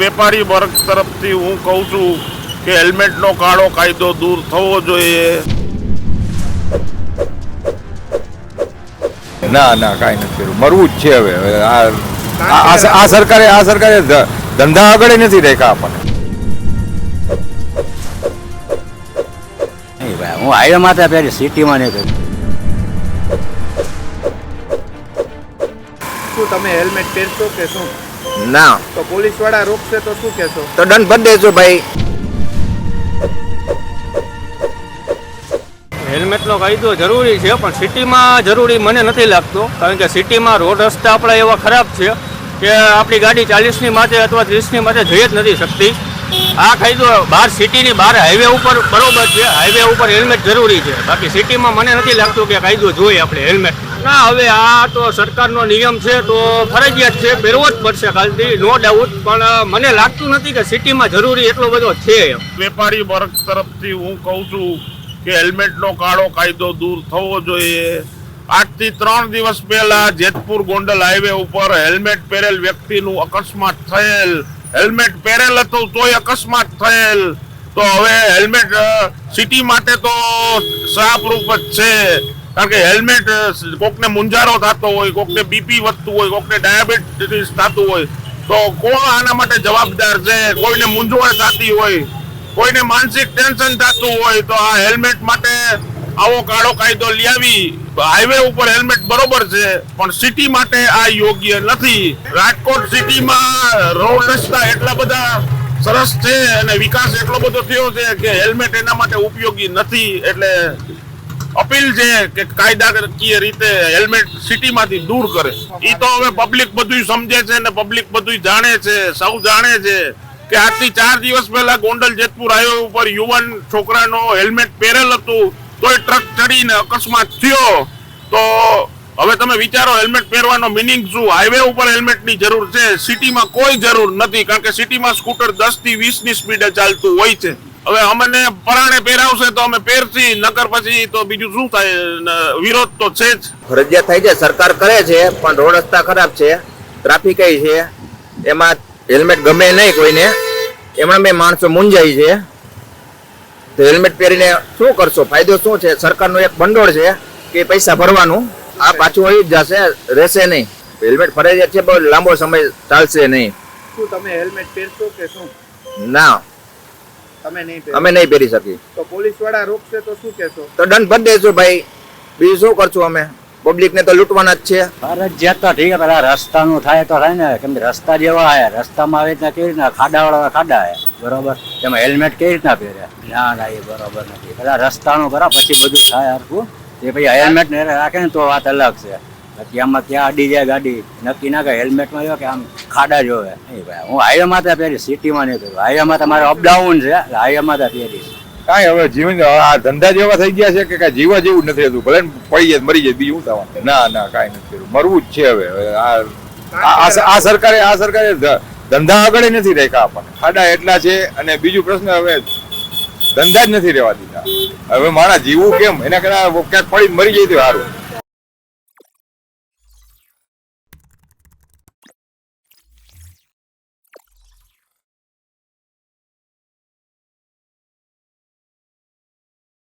વેપારી વર્ગ તરફથી હું કહું છું કે હેલ્મેટનો કાળો કાયદો દૂર થવો જોઈએ. ના ના કાંઈ નથી કર્યું, મરવું જ છે હવે. આ સરકારે ધંધા આગળ નથી રાખ્યા આપણને. નહીં ભાઈ, હું હાઈવે માથે પહેરી સિટીમાં નહીં કર્યું. શું તમે હેલ્મેટ પહેરશો કે શું? ના તો પોલીસ વાળા રોકશે તો શું કહેશો? તો દંડ ભરી દેજો ભાઈ. હેલ્મેટનો કાયદો જરૂરી છે, પણ સિટીમાં જરૂરી મને નથી લાગતો. કારણ કે સિટીમાં રોડ રસ્તા આપણા એવા ખરાબ છે કે આપણી ગાડી 40ની માથે અથવા 30ની માથે જઈ જ નથી શકતી. આ કાયદો બહાર સિટીની બહાર હાઈવે ઉપર બરોબર છે, હાઈવે ઉપર હેલ્મેટ જરૂરી છે. બાકી સિટીમાં મને નથી લાગતું કે કાયદો જોઈએ આપણે હેલ્મેટ. ના, હવે આ તો સરકારનો નિયમ છે તો ફરજિયાત છે, પહેરવો જ પડશે કાલથી, નો ડાઉટ. પણ મને લાગતું નથી કે સિટીમાં જરૂરી એટલો બધો છે. વેપારી વર્ગ તરફથી હું કહું છું કે હેલ્મેટનો કાળો કાયદો દૂર થવો જોઈએ. આજથી 3 દિવસ પહેલા જેતપુર ગોંડલ હાઈવે ઉપર હેલ્મેટ પહેરેલ વ્યક્તિનું અકસ્માત થયેલ. હેલ્મેટ પહેરેલ હતું તોય અકસ્માત થયેલ. તો હવે હેલ્મેટ સિટી માટે તો શાહપ્રૂફ જ છે. કારણ કે હેલ્મેટ કોકને મુંજારો થતો હોય, કોકને બીપી વધતું હોય, કોકને ડાયાબિટીસ થતું હોય, તો કોણ આના માટે જવાબદાર છે? કોઈને મૂંઝવણ થતી હોય, કોઈને માનસિક ટેન્શન થતું હોય, તો આ હેલ્મેટ માટે આવો કાળો કાયદો લાવી. હાઈવે ઉપર હેલ્મેટ બરોબર છે, પણ સિટી માટે આ યોગ્ય નથી. રાજકોટ સિટીમાં રોડ રસ્તા એટલા બધા સરસ છે અને વિકાસ એટલો બધો થયો છે કે હેલ્મેટ એના માટે ઉપયોગી નથી. એટલે અપીલ છે કે કાયદાકીય રીતે હેલ્મેટ સિટીમાંથી દૂર કરે. એ તો હવે પબ્લિક બધું સમજે છે ને પબ્લિક બધું જાણે છે, સૌ જાણે છે કે આજથી 4 દિવસ પહેલા ગોંડલ જેતપુર હાઈવે ઉપર યુવાન છોકરાનો હેલ્મેટ પહેરેલ હતું તોય ટ્રક ચડીને અકસ્માત થયો. તો હવે તમે વિચારો હેલ્મેટ પહેરવાનો મિનિંગ શું? હાઈવે ઉપર હેલ્મેટની જરૂર છે, સિટીમાં કોઈ જરૂર નથી. કારણ કે સિટીમાં સ્કૂટર 10 થી 20ની સ્પીડે ચાલતું હોય છે. હવે અમને પરાણે પહેરાવશે તો અમે પહેરશી, નકર પછી તો બીજું શું થાય? વિરોધ તો છે જ. ફરજિયાત થાય છે, સરકાર કરે છે, પણ રોડ રસ્તા ખરાબ છે, ટ્રાફિક છે, એમાં હેલ્મેટ ગમે નહીં કોઈને. એમણે બે માણસો મૂંઝાય છે, તો હેલ્મેટ પહેરીને શું કરશો? ફાયદો શું છે? સરકારનું એક ભંડોળ છે કે પૈસા ભરવાનું, આ પાછું હોય જ જશે, રહેશે નહીં. હેલ્મેટ ફરજિયાત છે, બહુ લાંબો સમય ચાલશે નહીં. શું તમે હેલ્મેટ પહેરશો કે શું? ના, તમે નહીં પહેરો? અમે નહીં પહેરી શકીએ. તો પોલીસ વાળા રોકશે તો શું કહેશો? તો દંડ ભરી દેજો ભાઈ, બીજું શું કરશું અમે? પબ્લિકને તો લૂંટવાના જ છે. ફરજિયાત તો ઠીક, પેલા રસ્તાનું થાય તો થાય ને. કેમ કે રસ્તા જેવા આવ્યા, રસ્તામાં આવી રીતના કેવી રીતના ખાડાવાળા ખાડા આવ્યા, બરોબર? એમાં હેલ્મેટ કેવી રીતના પહેર્યા? ના ના, એ બરોબર નથી. પેલા રસ્તાનું કરો પછી બધું થાય હરખું. એ પછી હેલ્મેટ ને રાખે ને તો વાત અલગ છે. પછી આમાં ત્યાં અડી જાય ગાડી, નક્કી ના કરે. હેલ્મેટમાં જો કે આમ ખાડા જોવે. નહીં ભાઈ, હું હાઈવે માથે પહેરી સિટીમાં નહીં પહેરું. હાઈવે માથે મારે અપડાઉન છે, એટલે હાઈવે માથે પહેરીશ. કાંઈ હવે જીવન આ ધંધા જેવા થઈ ગયા છે કે કાંઈ જીવા જેવું નથી રહેતું. ભલે ને પડી જાય મરી જાય, બીજું થવાનું. ના ના કાંઈ નથી કર્યું, મરવું જ છે હવે. આ સરકારે ધંધા આગળ નથી રાખ્યા આપણને. ખાડા એટલા છે. અને બીજું પ્રશ્ન, હવે ધંધા જ નથી રહેવા દીધા. હવે મારા જીવું કેમ? એના કરતા ક્યાંક પડી મરી જાય તો સારું.